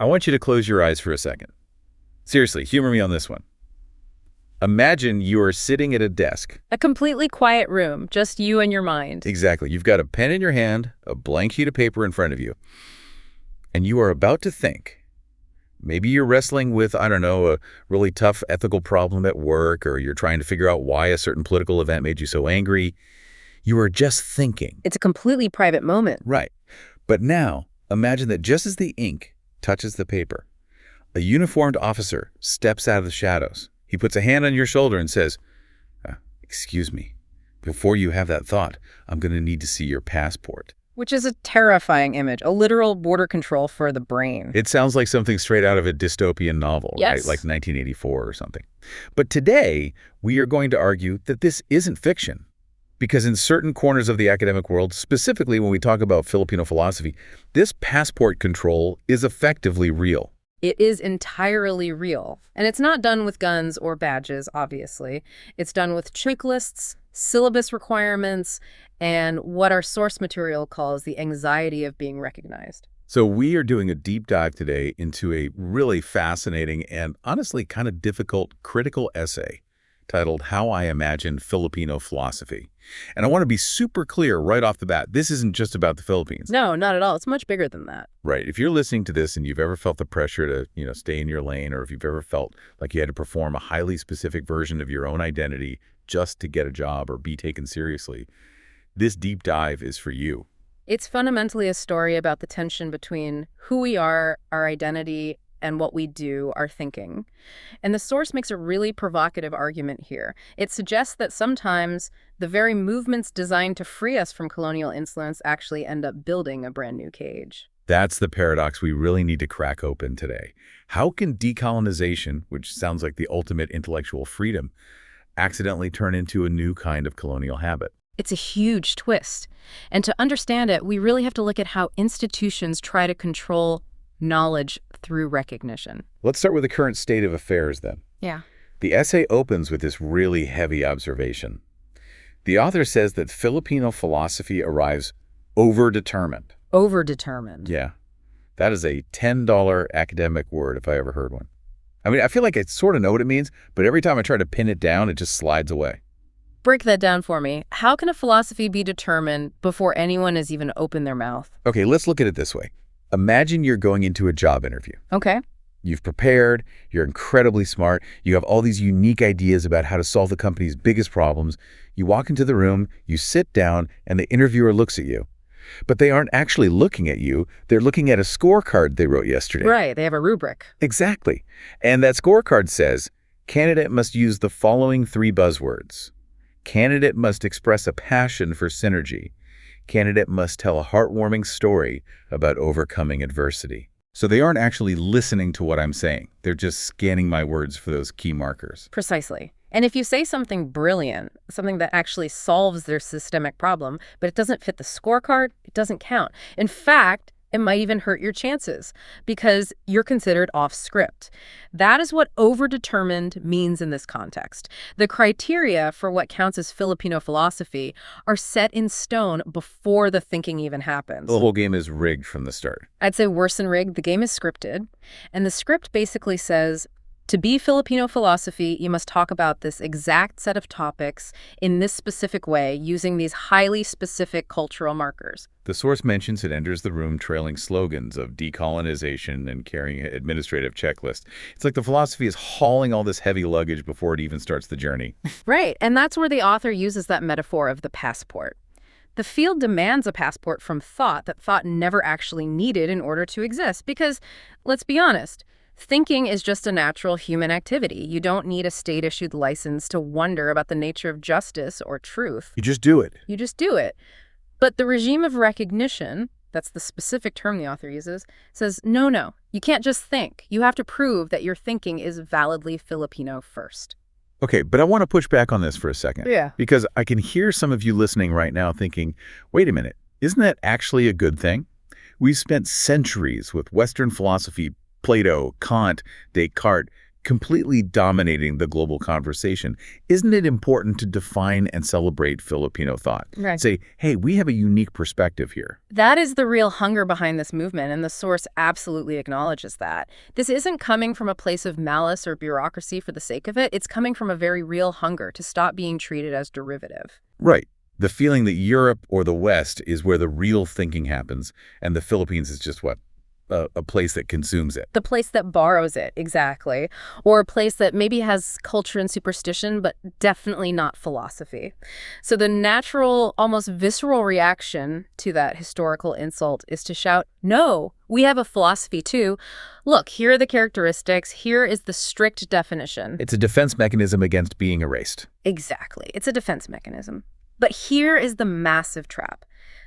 I want you to close your eyes for a second. Seriously, humor me on this one. Imagine you are sitting at a desk. A completely quiet room, just you and your mind. Exactly. You've got a pen in your hand, a blank sheet of paper in front of you, and you are about to think. Maybe you're wrestling with, I don't know, a really tough ethical problem at work, or you're trying to figure out why a certain political event made you so angry. You are just thinking. It's a completely private moment. Right. But now, imagine that just as the ink touches the paper, a uniformed officer steps out of the shadows. He puts a hand on your shoulder and says, excuse me, before you have that thought, I'm going to need to see your passport. Which is a terrifying image, a literal border control for the brain. It sounds like something straight out of a dystopian novel, yes. Right? Like 1984 or something. But today, we are going to argue that this isn't fiction. Because in certain corners of the academic world, specifically when we talk about Filipino philosophy, this passport control is effectively real. It is entirely real. And it's not done with guns or badges, obviously. It's done with checklists, syllabus requirements, and what our source material calls the anxiety of being recognized. So we are doing a deep dive today into a really fascinating and honestly kind of difficult critical essay titled How I Imagine Filipino Philosophy. And I want to be super clear right off the bat, this isn't just about the Philippines. No, not at all. It's much bigger than that. Right. If you're listening to this and you've ever felt the pressure to, stay in your lane, or if you've ever felt like you had to perform a highly specific version of your own identity just to get a job or be taken seriously, this deep dive is for you. It's fundamentally a story about the tension between who we are, our identity, and what we do, our thinking. And the source makes a really provocative argument here. It suggests that sometimes the very movements designed to free us from colonial influence actually end up building a brand new cage. That's the paradox we really need to crack open today. How can decolonization, which sounds like the ultimate intellectual freedom, accidentally turn into a new kind of colonial habit? It's a huge twist. And to understand it, we really have to look at how institutions try to control knowledge through recognition. Let's start with the current state of affairs then. Yeah. The essay opens with this really heavy observation. The author says that Filipino philosophy arrives overdetermined. Overdetermined. Yeah. That is a $10 academic word if I ever heard one. I mean, I feel like I sort of know what it means, but every time I try to pin it down, it just slides away. Break that down for me. How can a philosophy be determined before anyone has even opened their mouth? Okay, let's look at it this way. Imagine you're going into a job interview. Okay. You've prepared, you're incredibly smart, you have all these unique ideas about how to solve the company's biggest problems. You walk into the room, you sit down, and the interviewer looks at you. But they aren't actually looking at you, they're looking at a scorecard they wrote yesterday. Right, they have a rubric. Exactly. And that scorecard says, candidate must use the following 3 buzzwords. Candidate must express a passion for synergy. Candidate must tell a heartwarming story about overcoming adversity. So they aren't actually listening to what I'm saying. They're just scanning my words for those key markers. Precisely. And if you say something brilliant, something that actually solves their systemic problem, but it doesn't fit the scorecard, it doesn't count. In fact, it might even hurt your chances because you're considered off script. That is what overdetermined means in this context. The criteria for what counts as Filipino philosophy are set in stone before the thinking even happens. The whole game is rigged from the start. I'd say worse than rigged. The game is scripted. And the script basically says, to be Filipino philosophy, you must talk about this exact set of topics in this specific way, using these highly specific cultural markers. The source mentions it enters the room trailing slogans of decolonization and carrying an administrative checklist. It's like the philosophy is hauling all this heavy luggage before it even starts the journey. Right, and that's where the author uses that metaphor of the passport. The field demands a passport from thought that thought never actually needed in order to exist because, let's be honest, thinking is just a natural human activity. You don't need a state-issued license to wonder about the nature of justice or truth. You just do it. You just do it. But the regime of recognition, that's the specific term the author uses, says, no, you can't just think. You have to prove that your thinking is validly Filipino first. Okay, but I want to push back on this for a second. Yeah. Because I can hear some of you listening right now thinking, wait a minute, isn't that actually a good thing? We've spent centuries with Western philosophy, Plato, Kant, Descartes, completely dominating the global conversation, isn't it important to define and celebrate Filipino thought? Right. Say, hey, we have a unique perspective here. That is the real hunger behind this movement, and the source absolutely acknowledges that. This isn't coming from a place of malice or bureaucracy for the sake of it. It's coming from a very real hunger to stop being treated as derivative. Right. The feeling that Europe or the West is where the real thinking happens, and the Philippines is just what? A place that consumes it. The place that borrows it, exactly. Or a place that maybe has culture and superstition, but definitely not philosophy. So the natural, almost visceral reaction to that historical insult is to shout, no, we have a philosophy too. Look, here are the characteristics. Here is the strict definition. It's a defense mechanism against being erased. Exactly. It's a defense mechanism. But here is the massive trap.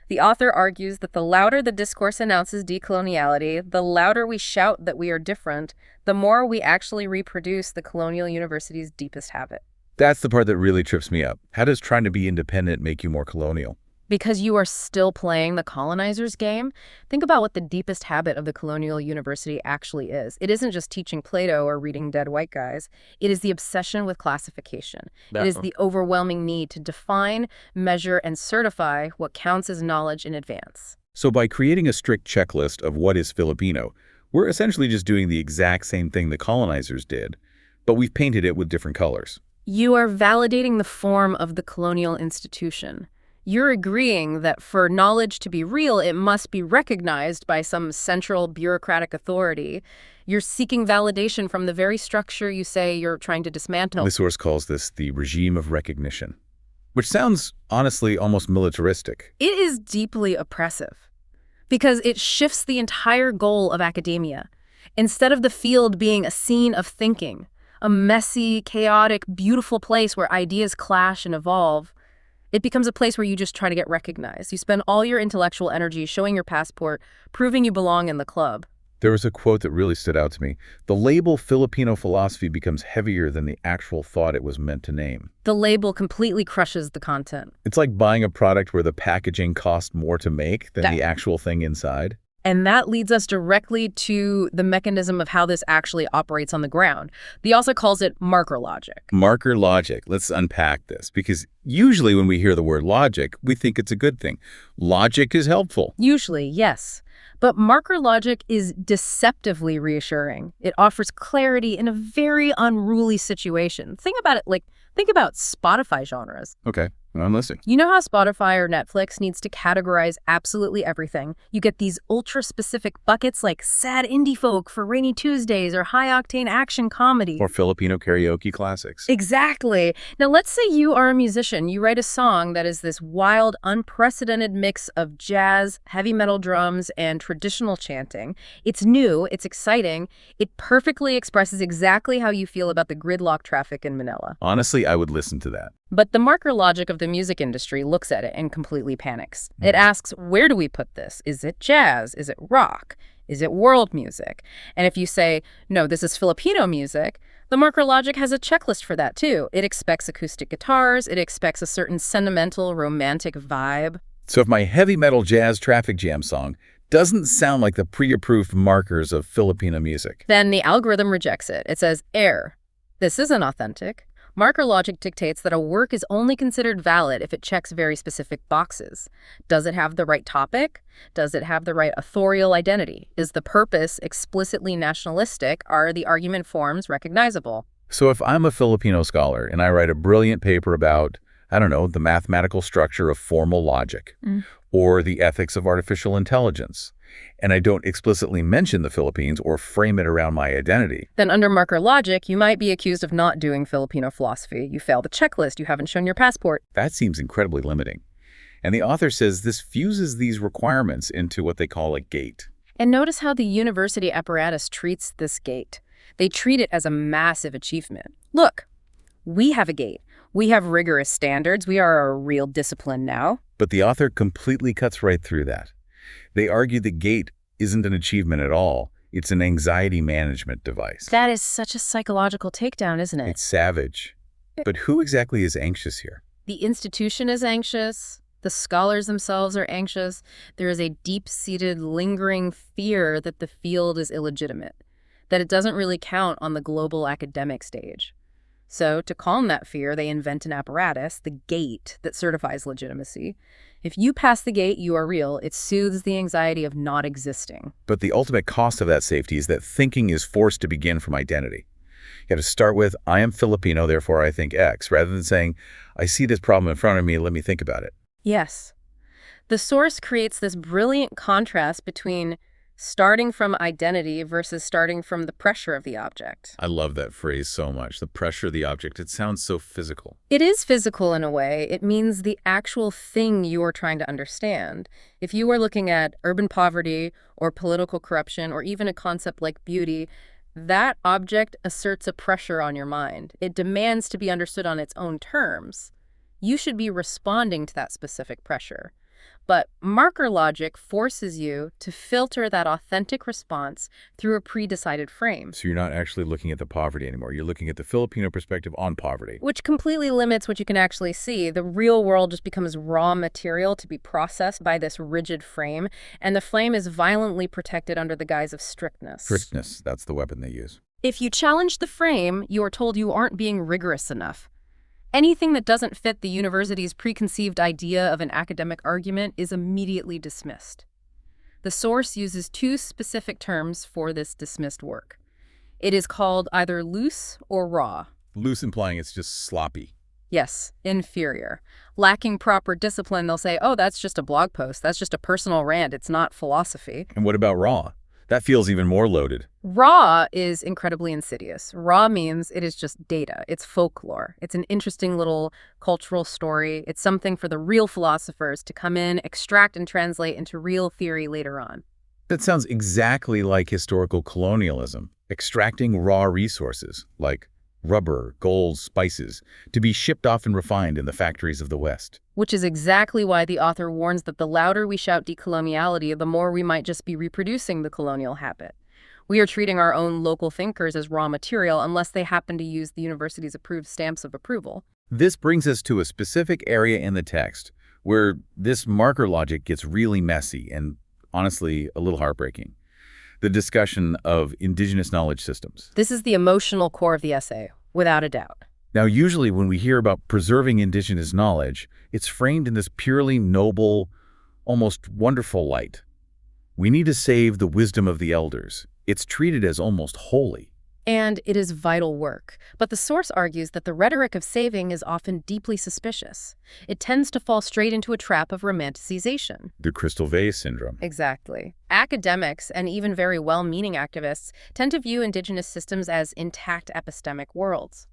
The author argues that the louder the discourse announces decoloniality, the louder we shout that we are different, the more we actually reproduce the colonial university's deepest habit. That's the part that really trips me up. How does trying to be independent make you more colonial? Because you are still playing the colonizer's game. Think about what the deepest habit of the colonial university actually is. It isn't just teaching Plato or reading dead white guys. It is the obsession with classification. It is the overwhelming need to define, measure, and certify what counts as knowledge in advance. So by creating a strict checklist of what is Filipino, we're essentially just doing the exact same thing the colonizers did, but we've painted it with different colors. You are validating the form of the colonial institution. You're agreeing that for knowledge to be real, it must be recognized by some central bureaucratic authority. You're seeking validation from the very structure you say you're trying to dismantle. The source calls this the regime of recognition, which sounds, honestly, almost militaristic. It is deeply oppressive because it shifts the entire goal of academia. Instead of the field being a scene of thinking, a messy, chaotic, beautiful place where ideas clash and evolve, it becomes a place where you just try to get recognized. You spend all your intellectual energy showing your passport, proving you belong in the club. There was a quote that really stood out to me. The label Filipino philosophy becomes heavier than the actual thought it was meant to name. The label completely crushes the content. It's like buying a product where the packaging costs more to make than the actual thing inside. And that leads us directly to the mechanism of how this actually operates on the ground. The author calls it marker logic. Marker logic. Let's unpack this, because usually when we hear the word logic, we think it's a good thing. Logic is helpful. Usually, yes. But marker logic is deceptively reassuring. It offers clarity in a very unruly situation. Think about it think about Spotify genres. Okay. I'm listening. You know how Spotify or Netflix needs to categorize absolutely everything? You get these ultra-specific buckets like sad indie folk for rainy Tuesdays or high-octane action comedy. Or Filipino karaoke classics. Exactly. Now, let's say you are a musician. You write a song that is this wild, unprecedented mix of jazz, heavy metal drums, and traditional chanting. It's new. It's exciting. It perfectly expresses exactly how you feel about the gridlock traffic in Manila. Honestly, I would listen to that. But the marker logic of the music industry looks at it and completely panics. It asks, where do we put this? Is it jazz? Is it rock? Is it world music? And if you say, no, this is Filipino music, the marker logic has a checklist for that too. It expects acoustic guitars. It expects a certain sentimental, romantic vibe. So if my heavy metal jazz traffic jam song doesn't sound like the pre-approved markers of Filipino music, then the algorithm rejects it. It says, error. This isn't authentic. Marker logic dictates that a work is only considered valid if it checks very specific boxes. Does it have the right topic? Does it have the right authorial identity? Is the purpose explicitly nationalistic? Are the argument forms recognizable? So if I'm a Filipino scholar and I write a brilliant paper about, I don't know, the mathematical structure of formal logic or the ethics of artificial intelligence, and I don't explicitly mention the Philippines or frame it around my identity, then under marker logic, you might be accused of not doing Filipino philosophy. You failed the checklist. You haven't shown your passport. that seems incredibly limiting. And the author says this fuses these requirements into what they call a gate. And notice how the university apparatus treats this gate. They treat it as a massive achievement. Look, we have a gate. We have rigorous standards. We are a real discipline now. But the author completely cuts right through that. They argue the gate isn't an achievement at all. It's an anxiety management device. That is such a psychological takedown, isn't it? It's savage. But who exactly is anxious here? The institution is anxious. The scholars themselves are anxious. There is a deep-seated, lingering fear that the field is illegitimate. that it doesn't really count on the global academic stage. So to calm that fear, they invent an apparatus, the gate, that certifies legitimacy. If you pass the gate, you are real. It soothes the anxiety of not existing. But the ultimate cost of that safety is that thinking is forced to begin from identity. You got to start with, I am Filipino, therefore I think X, rather than saying, I see this problem in front of me, let me think about it. Yes. The source creates this brilliant contrast between starting from identity versus starting from the pressure of the object. I love that phrase so much, the pressure of the object. It sounds so physical. It is physical in a way. It means the actual thing you are trying to understand. If you are looking at urban poverty or political corruption or even a concept like beauty, that object asserts a pressure on your mind. It demands to be understood on its own terms. You should be responding to that specific pressure. But marker logic forces you to filter that authentic response through a pre-decided frame. So you're not actually looking at the poverty anymore. You're looking at the Filipino perspective on poverty. Which completely limits what you can actually see. The real world just becomes raw material to be processed by this rigid frame, and the frame is violently protected under the guise of strictness. Strictness, that's the weapon they use. If you challenge the frame, you are told you aren't being rigorous enough. Anything that doesn't fit the university's preconceived idea of an academic argument is immediately dismissed. The source uses two specific terms for this dismissed work. It is called either loose or raw. Loose implying it's just sloppy. Yes, inferior. Lacking proper discipline, they'll say, oh, that's just a blog post. That's just a personal rant. It's not philosophy. And what about raw? That feels even more loaded. Raw is incredibly insidious. Raw means it is just data. It's folklore. It's an interesting little cultural story. It's something for the real philosophers to come in, extract, and translate into real theory later on. That sounds exactly like historical colonialism, extracting raw resources like rubber, gold, spices, to be shipped off and refined in the factories of the West. Which is exactly why the author warns that the louder we shout decoloniality, the more we might just be reproducing the colonial habit. We are treating our own local thinkers as raw material unless they happen to use the university's approved stamps of approval. This brings us to a specific area in the text where this marker logic gets really messy and, honestly, a little heartbreaking. The discussion of Indigenous knowledge systems. This is the emotional core of the essay, without a doubt. Now, usually when we hear about preserving Indigenous knowledge, it's framed in this purely noble, almost wonderful light. We need to save the wisdom of the elders. It's treated as almost holy. And it is vital work. But the source argues that the rhetoric of saving is often deeply suspicious. It tends to fall straight into a trap of romanticization. The crystal vase syndrome. Exactly. Academics, and even very well-meaning activists, tend to view Indigenous systems as intact epistemic worlds.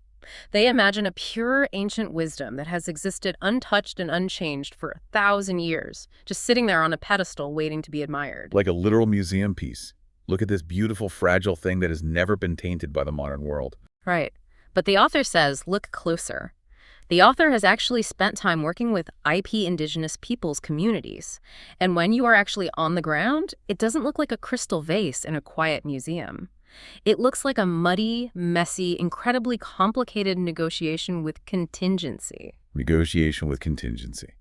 They imagine a pure ancient wisdom that has existed untouched and unchanged for 1,000 years, just sitting there on a pedestal waiting to be admired. Like a literal museum piece. Look at this beautiful, fragile thing that has never been tainted by the modern world. Right. But the author says, look closer. The author has actually spent time working with IP Indigenous peoples communities. And when you are actually on the ground, it doesn't look like a crystal vase in a quiet museum. It looks like a muddy, messy, incredibly complicated negotiation with contingency. Negotiation with contingency.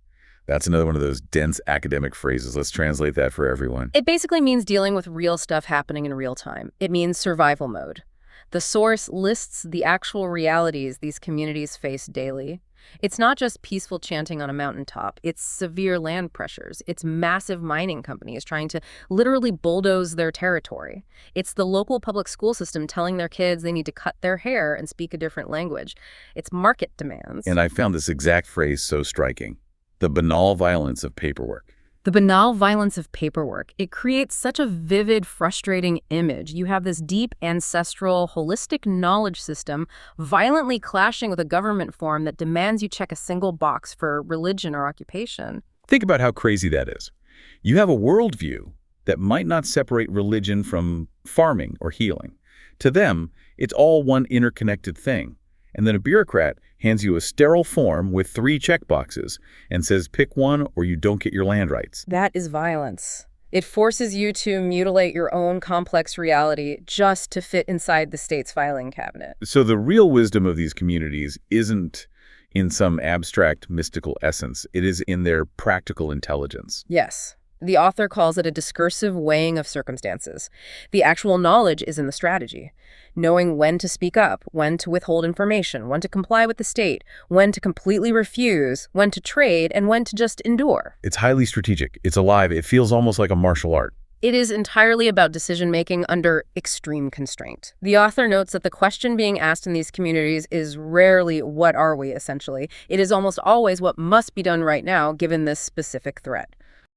That's another one of those dense academic phrases. Let's translate that for everyone. It basically means dealing with real stuff happening in real time. It means survival mode. The source lists the actual realities these communities face daily. It's not just peaceful chanting on a mountaintop. It's severe land pressures. It's massive mining companies trying to literally bulldoze their territory. It's the local public school system telling their kids they need to cut their hair and speak a different language. It's market demands. And I found this exact phrase so striking. The banal violence of paperwork. The banal violence of paperwork. It creates such a vivid, frustrating image. You have this deep, ancestral, holistic knowledge system violently clashing with a government form that demands you check a single box for religion or occupation. Think about how crazy that is. You have a worldview that might not separate religion from farming or healing. To them, it's all one interconnected thing. And then a bureaucrat hands you a sterile form with 3 checkboxes and says pick one or you don't get your land rights. That is violence. It forces you to mutilate your own complex reality just to fit inside the state's filing cabinet. So the real wisdom of these communities isn't in some abstract mystical essence. It is in their practical intelligence. Yes. The author calls it a discursive weighing of circumstances. The actual knowledge is in the strategy. Knowing when to speak up, when to withhold information, when to comply with the state, when to completely refuse, when to trade, and when to just endure. It's highly strategic. It's alive. It feels almost like a martial art. It is entirely about decision-making under extreme constraint. The author notes that the question being asked in these communities is rarely, what are we, essentially? It is almost always what must be done right now, given this specific threat.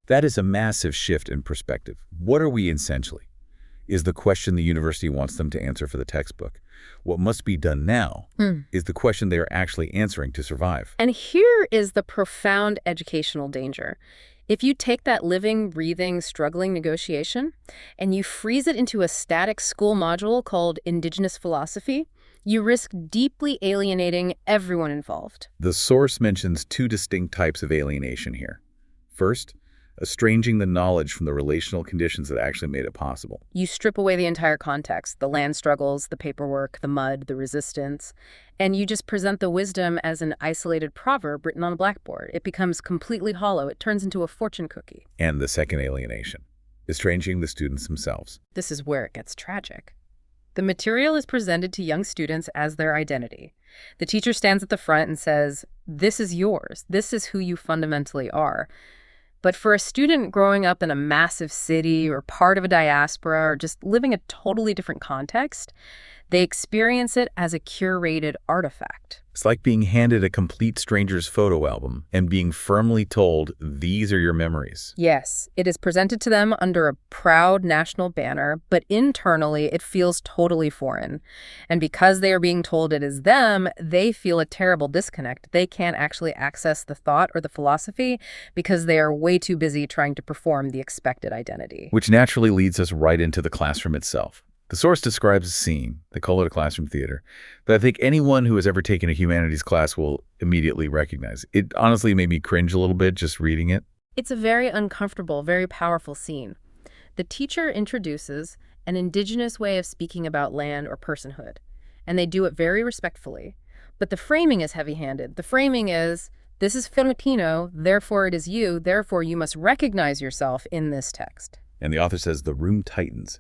That is a massive shift in perspective. What are we essentially? Is the question the university wants them to answer for the textbook. What must be done now is the question they are actually answering to survive. And here is the profound educational danger. If you take that living, breathing, struggling negotiation and you freeze it into a static school module called Indigenous philosophy, you risk deeply alienating everyone involved. The source mentions two distinct types of alienation here. First, estranging the knowledge from the relational conditions that actually made it possible. You strip away the entire context, the land struggles, the paperwork, the mud, the resistance, and you just present the wisdom as an isolated proverb written on a blackboard. It becomes completely hollow. It turns into a fortune cookie. And the second alienation, estranging the students themselves. This is where it gets tragic. The material is presented to young students as their identity. The teacher stands at the front and says, "This is yours. This is who you fundamentally are." But for a student growing up in a massive city or part of a diaspora or just living a totally different context, they experience it as a curated artifact. It's like being handed a complete stranger's photo album and being firmly told, these are your memories. Yes, it is presented to them under a proud national banner, but internally it feels totally foreign. And because they are being told it is them, they feel a terrible disconnect. They can't actually access the thought or the philosophy because they are way too busy trying to perform the expected identity. Which naturally leads us right into the classroom itself. The source describes a scene, they call it a classroom theater, that I think anyone who has ever taken a humanities class will immediately recognize. It honestly made me cringe a little bit just reading it. It's a very uncomfortable, very powerful scene. The teacher introduces an indigenous way of speaking about land or personhood, and they do it very respectfully. But the framing is heavy-handed. The framing is, this is Filipino, therefore it is you, therefore you must recognize yourself in this text. And the author says the room tightens.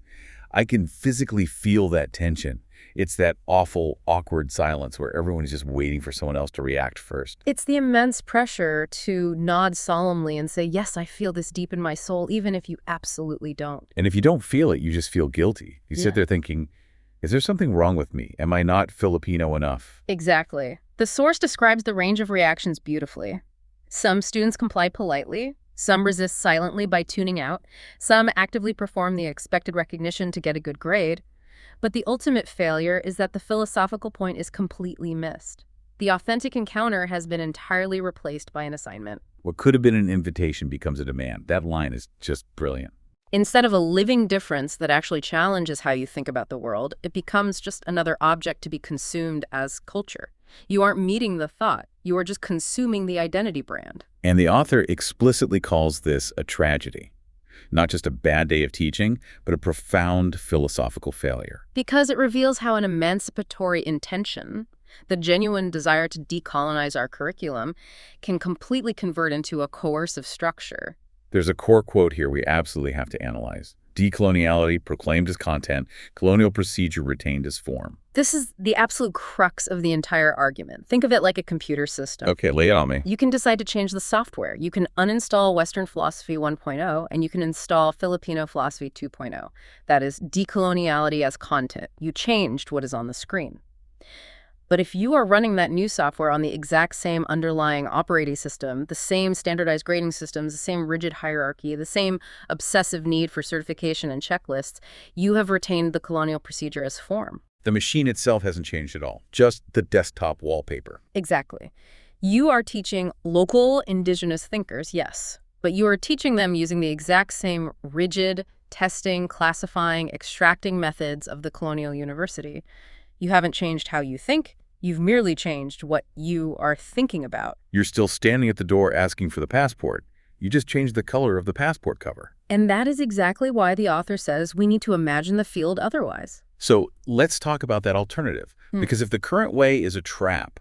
I can physically feel that tension. It's that awful, awkward silence where everyone is just waiting for someone else to react first. It's the immense pressure to nod solemnly and say, yes, I feel this deep in my soul, even if you absolutely don't. And if you don't feel it, you just feel guilty. You sit there thinking, is there something wrong with me? Am I not Filipino enough? Exactly. The source describes the range of reactions beautifully. Some students comply politely. Some resist silently by tuning out. Some actively perform the expected recognition to get a good grade. But the ultimate failure is that the philosophical point is completely missed. The authentic encounter has been entirely replaced by an assignment. What could have been an invitation becomes a demand. That line is just brilliant. Instead of a living difference that actually challenges how you think about the world, it becomes just another object to be consumed as culture. You aren't meeting the thought. You are just consuming the identity brand. And the author explicitly calls this a tragedy. Not just a bad day of teaching, but a profound philosophical failure. Because it reveals how an emancipatory intention, the genuine desire to decolonize our curriculum, can completely convert into a coercive structure. There's a core quote here we absolutely have to analyze. Decoloniality proclaimed as content, colonial procedure retained as form. This is the absolute crux of the entire argument. Think of it like a computer system. Okay, lay it on me. You can decide to change the software. You can uninstall Western Philosophy 1.0, and you can install Filipino Philosophy 2.0. That is decoloniality as content. You changed what is on the screen. But if you are running that new software on the exact same underlying operating system, the same standardized grading systems, the same rigid hierarchy, the same obsessive need for certification and checklists, you have retained the colonial procedure as form. The machine itself hasn't changed at all, just the desktop wallpaper. Exactly. You are teaching local indigenous thinkers, yes, but you are teaching them using the exact same rigid testing, classifying, extracting methods of the colonial university. You haven't changed how you think. You've merely changed what you are thinking about. You're still standing at the door asking for the passport. You just changed the color of the passport cover. And that is exactly why the author says we need to imagine the field otherwise. So let's talk about that alternative. Because if the current way is a trap,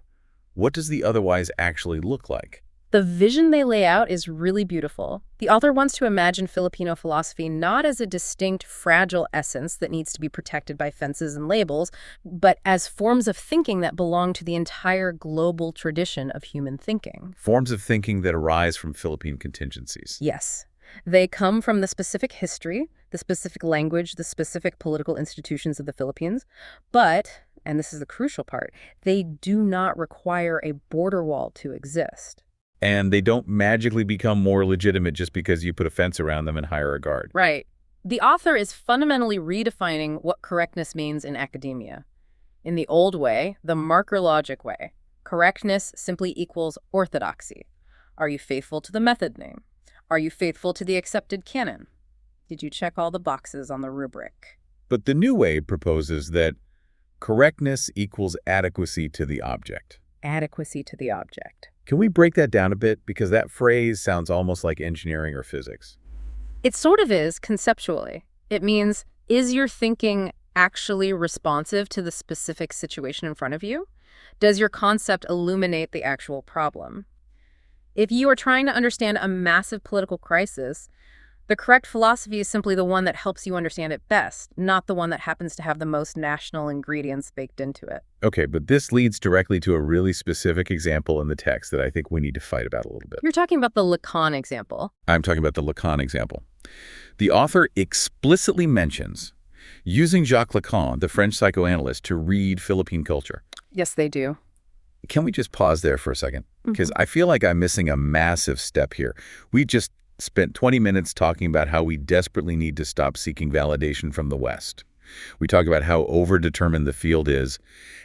what does the otherwise actually look like? The vision they lay out is really beautiful. The author wants to imagine Filipino philosophy not as a distinct, fragile essence that needs to be protected by fences and labels, but as forms of thinking that belong to the entire global tradition of human thinking. Forms of thinking that arise from Philippine contingencies. Yes. They come from the specific history, the specific language, the specific political institutions of the Philippines, but, and this is the crucial part, they do not require a border wall to exist. And they don't magically become more legitimate just because you put a fence around them and hire a guard. Right. The author is fundamentally redefining what correctness means in academia. In the old way, the marker logic way, correctness simply equals orthodoxy. Are you faithful to the method name? Are you faithful to the accepted canon? Did you check all the boxes on the rubric? But the new way proposes that correctness equals adequacy to the object. Adequacy to the object. Can we break that down a bit? Because that phrase sounds almost like engineering or physics. It sort of is, conceptually. It means, is your thinking actually responsive to the specific situation in front of you? Does your concept illuminate the actual problem? If you are trying to understand a massive political crisis, the correct philosophy is simply the one that helps you understand it best, not the one that happens to have the most national ingredients baked into it. Okay, but this leads directly to a really specific example in the text that I think we need to fight about a little bit. You're talking about the Lacan example. I'm talking about the Lacan example. The author explicitly mentions using Jacques Lacan, the French psychoanalyst, to read Philippine culture. Yes, they do. Can we just pause there for a second? Because I feel like I'm missing a massive step here. We just spent 20 minutes talking about how we desperately need to stop seeking validation from the West. We talked about how overdetermined the field is.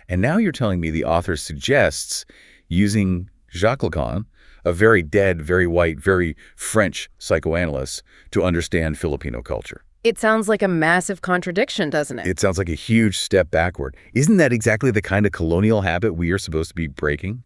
And now you're telling me the author suggests using Jacques Lacan, a very dead, very white, very French psychoanalyst, to understand Filipino culture. It sounds like a massive contradiction, doesn't it? It sounds like a huge step backward. Isn't that exactly the kind of colonial habit we are supposed to be breaking?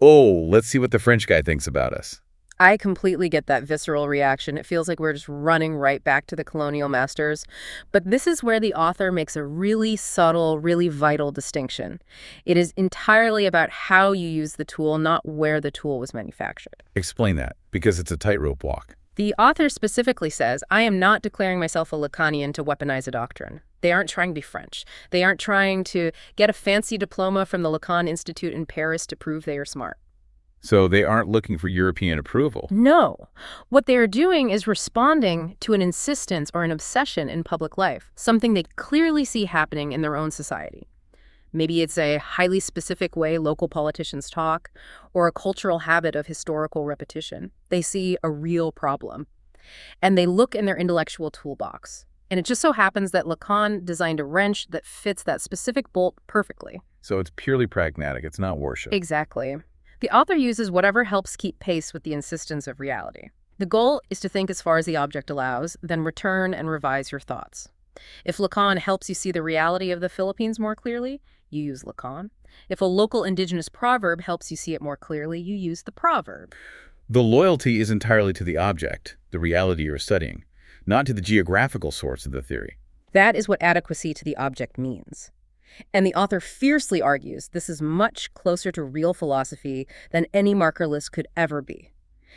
Oh, let's see what the French guy thinks about us. I completely get that visceral reaction. It feels like we're just running right back to the colonial masters. But this is where the author makes a really subtle, really vital distinction. It is entirely about how you use the tool, not where the tool was manufactured. Explain that, because it's a tightrope walk. The author specifically says, I am not declaring myself a Lacanian to weaponize a doctrine. They aren't trying to be French. They aren't trying to get a fancy diploma from the Lacan Institute in Paris to prove they are smart. So they aren't looking for European approval. No. What they are doing is responding to an insistence or an obsession in public life, something they clearly see happening in their own society. Maybe it's a highly specific way local politicians talk, or a cultural habit of historical repetition. They see a real problem, and they look in their intellectual toolbox. And it just so happens that Lacan designed a wrench that fits that specific bolt perfectly. So it's purely pragmatic. It's not worship. Exactly. The author uses whatever helps keep pace with the insistence of reality. The goal is to think as far as the object allows, then return and revise your thoughts. If Lacan helps you see the reality of the Philippines more clearly, you use Lacan. If a local indigenous proverb helps you see it more clearly, you use the proverb. The loyalty is entirely to the object, the reality you're studying, not to the geographical source of the theory. That is what adequacy to the object means. And the author fiercely argues this is much closer to real philosophy than any marker list could ever be,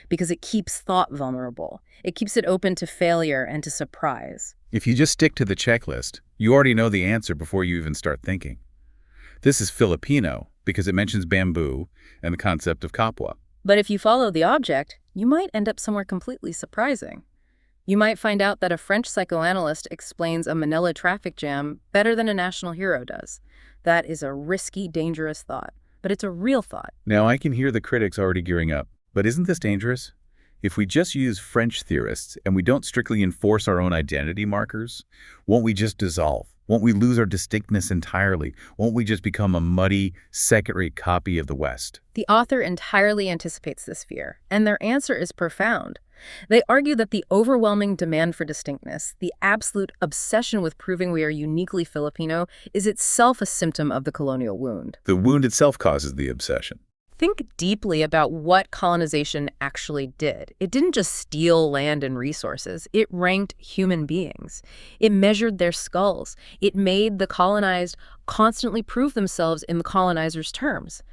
because it keeps thought vulnerable. It keeps it open to failure and to surprise. If you just stick to the checklist, you already know the answer before you even start thinking. This is Filipino because it mentions bamboo and the concept of kapwa. But if you follow the object, you might end up somewhere completely surprising. You might find out that a French psychoanalyst explains a Manila traffic jam better than a national hero does. That is a risky, dangerous thought, but it's a real thought. Now, I can hear the critics already gearing up, but isn't this dangerous? If we just use French theorists and we don't strictly enforce our own identity markers, won't we just dissolve? Won't we lose our distinctness entirely? Won't we just become a muddy, second-rate copy of the West? The author entirely anticipates this fear, and their answer is profound. They argue that the overwhelming demand for distinctness, the absolute obsession with proving we are uniquely Filipino, is itself a symptom of the colonial wound. The wound itself causes the obsession. Think deeply about what colonization actually did. It didn't just steal land and resources. It ranked human beings. It measured their skulls. It made the colonized constantly prove themselves in the colonizers' terms.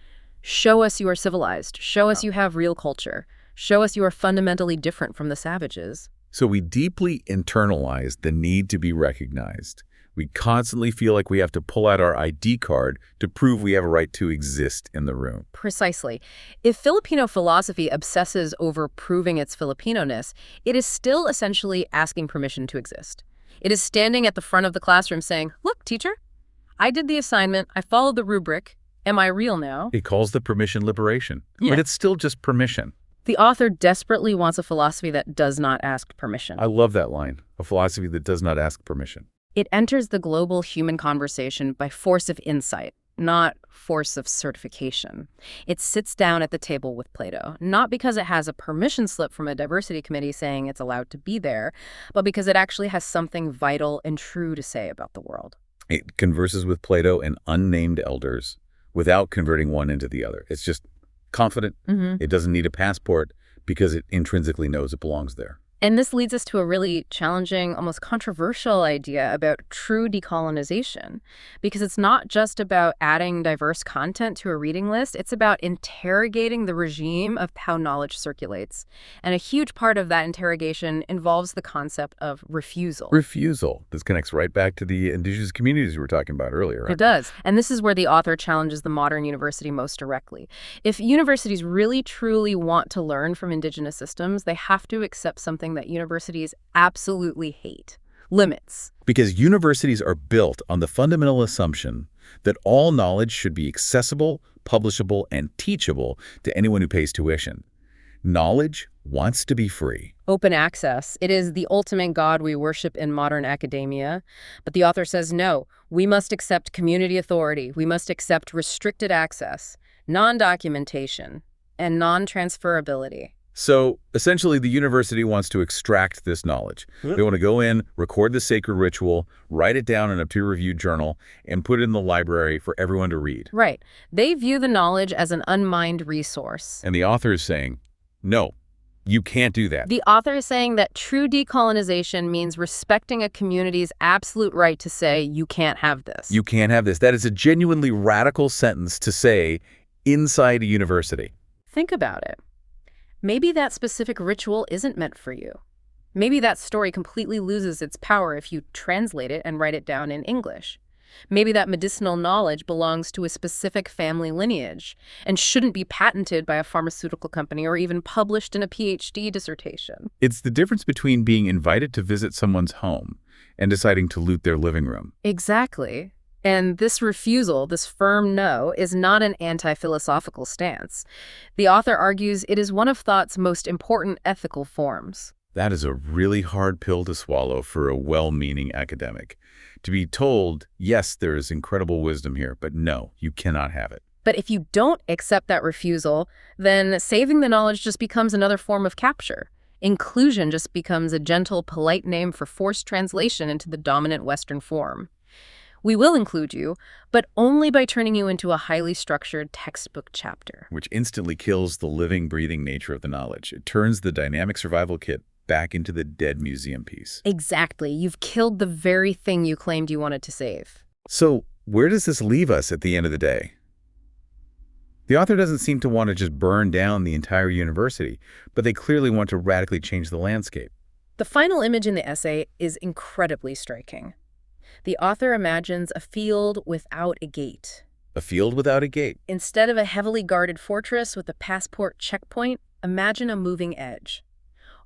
Show us you are civilized. Show us you have real culture. Show us you are fundamentally different from the savages. So we deeply internalize the need to be recognized. We constantly feel like we have to pull out our ID card to prove we have a right to exist in the room. Precisely. If Filipino philosophy obsesses over proving its Filipino-ness, it is still essentially asking permission to exist. It is standing at the front of the classroom saying, "Look, teacher, I did the assignment. I followed the rubric. Am I real now?" It calls the permission liberation, Yeah. but it's still just permission. The author desperately wants a philosophy that does not ask permission. I love that line, a philosophy that does not ask permission. It enters the global human conversation by force of insight, not force of certification. It sits down at the table with Plato, not because it has a permission slip from a diversity committee saying it's allowed to be there, but because it actually has something vital and true to say about the world. It converses with Plato and unnamed elders without converting one into the other. It's just confident. It doesn't need a passport because it intrinsically knows it belongs there. And this leads us to a really challenging, almost controversial idea about true decolonization, because it's not just about adding diverse content to a reading list, it's about interrogating the regime of how knowledge circulates. And a huge part of that interrogation involves the concept of refusal. Refusal. This connects right back to the indigenous communities we were talking about earlier. Right? It does. And this is where the author challenges the modern university most directly. If universities really truly want to learn from indigenous systems, they have to accept something that universities absolutely hate: limits. Because universities are built on the fundamental assumption that all knowledge should be accessible, publishable, and teachable to anyone who pays tuition. Knowledge wants to be free. Open access. It is the ultimate God we worship in modern academia. But the author says, no, we must accept community authority. We must accept restricted access, non-documentation, and non-transferability. So essentially, the university wants to extract this knowledge. They want to go in, record the sacred ritual, write it down in a peer-reviewed journal, and put it in the library for everyone to read. Right. They view the knowledge as an unmined resource. And the author is saying, no, you can't do that. The author is saying that true decolonization means respecting a community's absolute right to say, you can't have this. You can't have this. That is a genuinely radical sentence to say inside a university. Think about it. Maybe that specific ritual isn't meant for you. Maybe that story completely loses its power if you translate it and write it down in English. Maybe that medicinal knowledge belongs to a specific family lineage and shouldn't be patented by a pharmaceutical company or even published in a PhD dissertation. It's the difference between being invited to visit someone's home and deciding to loot their living room. Exactly. And this refusal, this firm no, is not an anti-philosophical stance. The author argues it is one of thought's most important ethical forms. That is a really hard pill to swallow for a well-meaning academic. To be told, yes, there is incredible wisdom here, but no, you cannot have it. But if you don't accept that refusal, then saving the knowledge just becomes another form of capture. Inclusion just becomes a gentle, polite name for forced translation into the dominant Western form. We will include you, but only by turning you into a highly structured textbook chapter. Which instantly kills the living, breathing nature of the knowledge. It turns the dynamic survival kit back into the dead museum piece. Exactly. You've killed the very thing you claimed you wanted to save. So where does this leave us at the end of the day? The author doesn't seem to want to just burn down the entire university, but they clearly want to radically change the landscape. The final image in the essay is incredibly striking. The author imagines a field without a gate. A field without a gate. Instead of a heavily guarded fortress with a passport checkpoint, imagine a moving edge.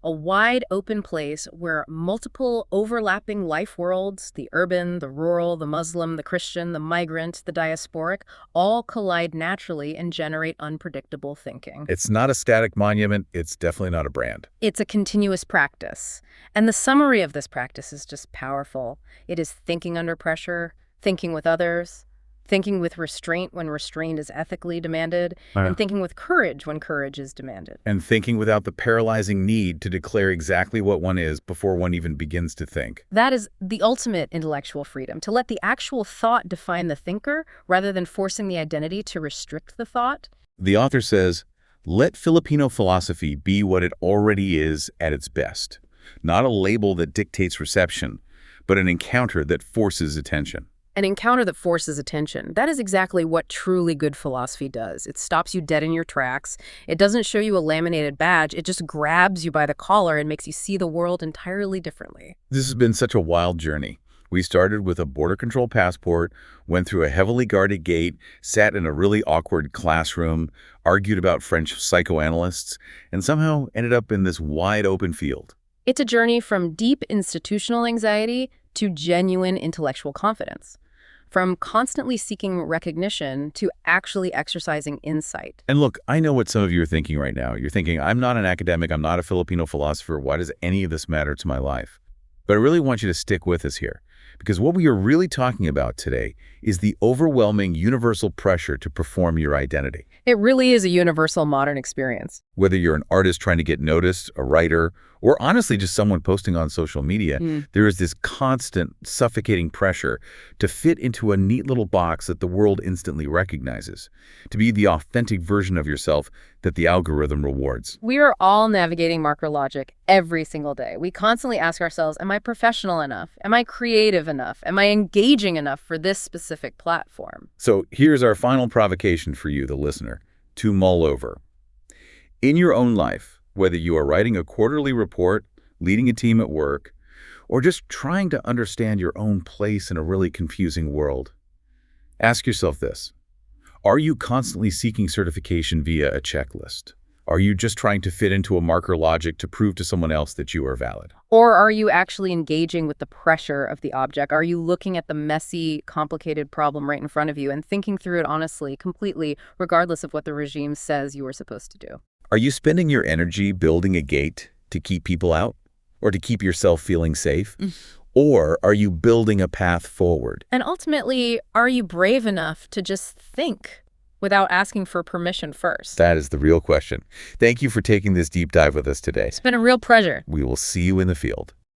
A wide open place where multiple overlapping life worlds, the urban, the rural, the Muslim, the Christian, the migrant, the diasporic, all collide naturally and generate unpredictable thinking. It's not a static monument. It's definitely not a brand. It's a continuous practice. And the summary of this practice is just powerful. It is thinking under pressure, thinking with others, thinking with restraint when restraint is ethically demanded, and thinking with courage when courage is demanded. And thinking without the paralyzing need to declare exactly what one is before one even begins to think. That is the ultimate intellectual freedom, to let the actual thought define the thinker rather than forcing the identity to restrict the thought. The author says, let Filipino philosophy be what it already is at its best. Not a label that dictates reception, but an encounter that forces attention. An encounter that forces attention. That is exactly what truly good philosophy does. It stops you dead in your tracks. It doesn't show you a laminated badge. It just grabs you by the collar and makes you see the world entirely differently. This has been such a wild journey. We started with a border control passport, went through a heavily guarded gate, sat in a really awkward classroom, argued about French psychoanalysts, and somehow ended up in this wide open field. It's a journey from deep institutional anxiety to genuine intellectual confidence. From constantly seeking recognition to actually exercising insight. And look, I know what some of you are thinking right now. You're thinking, I'm not an academic, I'm not a Filipino philosopher, why does any of this matter to my life? But I really want you to stick with us here, because what we are really talking about today is the overwhelming universal pressure to perform your identity. It really is a universal modern experience. Whether you're an artist trying to get noticed, a writer, or honestly just someone posting on social media, there is this constant, suffocating pressure to fit into a neat little box that the world instantly recognizes, to be the authentic version of yourself that the algorithm rewards. We are all navigating marker logic every single day. We constantly ask ourselves, am I professional enough? Am I creative enough? Am I engaging enough for this specific platform? So here's our final provocation for you, the listener, to mull over. In your own life, whether you are writing a quarterly report, leading a team at work, or just trying to understand your own place in a really confusing world, ask yourself this. Are you constantly seeking certification via a checklist? Are you just trying to fit into a marker logic to prove to someone else that you are valid? Or are you actually engaging with the pressure of the object? Are you looking at the messy, complicated problem right in front of you and thinking through it honestly, completely, regardless of what the regime says you are supposed to do? Are you spending your energy building a gate to keep people out or to keep yourself feeling safe? Or are you building a path forward? And ultimately, are you brave enough to just think without asking for permission first? That is the real question. Thank you for taking this deep dive with us today. It's been a real pleasure. We will see you in the field.